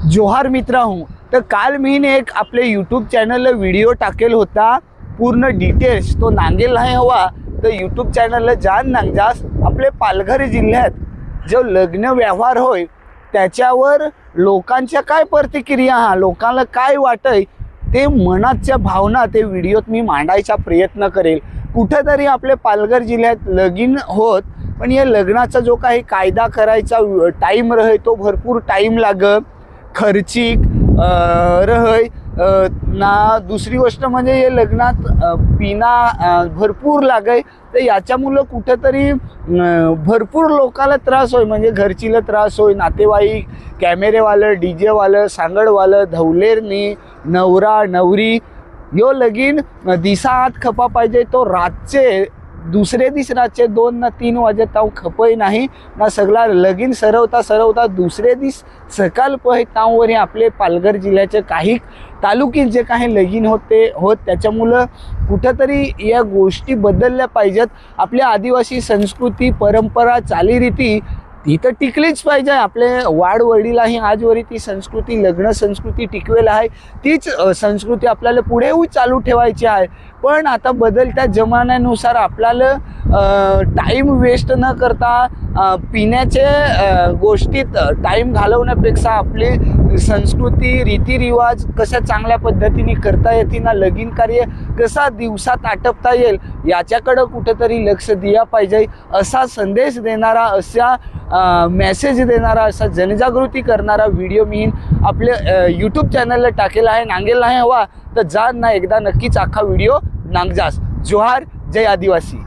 जोहार मित्रांनो, तर काल मी एक आपले यूट्यूब चॅनलला व्हिडिओ टाकेल होता पूर्ण डिटेल्स तो नांगेल नाही हवा तर यूट्यूब चॅनलला जान नांगजास आपले पालघर जिल्ह्यात जो लग्न व्यवहार होय त्याच्यावर लोकांच्या काय प्रतिक्रिया लोकांना काय वाटय ते मनाच्या भावना ते व्हिडिओत मी मांडायचा प्रयत्न करेल। कुठेतरी आपले पालघर जिल्ह्यात लगीन होत पण या लग्नाचा जो काही कायदा करायचा टाइम रहे तो भरपूर टाइम लाग खर्चिक रहय ना। दुसरी गोष्ट म्हणजे हे लग्नात पिना भरपूर लागे तर याच्यामुळे कुठेतरी भरपूर लोकांना त्रास होय, म्हणजे घरचीला त्रास होय, नातेवाईक, कॅमेरेवालं, डीजे वालं, सांगडवालं, धवलेरनी, नवरा नवरी यो लगीन दिसात खपा पाहिजे तो रातचे दुसरे दिस रातचे 2 ना 3 वाजे ताव खपय नाही ना सगळा लगीन सरवता दुसरे दिस सकाळ पहय ताववर आपले पालघर जिल्ह्याचे काही तालुक्यात जे काही लगीन होत त्याच्यामुळे कुठेतरी या गोष्टी बदलल्या पाहिजेत। आपल्या आदिवासी संस्कृती परंपरा चालीरीती ती तर टिकलीच पाहिजे। आपले वाडवडीलाही आजवरी ती संस्कृती लग्न संस्कृती टिकवेल आहे, तीच संस्कृती आपल्याला पुढेही चालू ठेवायची आहे। पण आता बदलत्या जमान्यानुसार आपल्याला टाइम वेस्ट न करता पिण्याचे गोष्टीत टाइम घालवण्यापेक्षा आपली संस्कृती रीतिरिवाज कशा चांगल्या पद्धतीने करता येतील ना, लगीन कार्य कसा दिवसात आटपता येईल याच्याकडे कुठेतरी लक्ष दिया पाहिजे। असा संदेश देणारा, असा मेसेज देणारा, असा जनजागृती करणारा व्हिडिओ मी आपले यूट्यूब चॅनलला टाकेला आहे। नांगेल नाही हवा तर जा ना एकदा नक्कीच अख्खा व्हिडिओ नांगजास। जोहार, जय आदिवासी।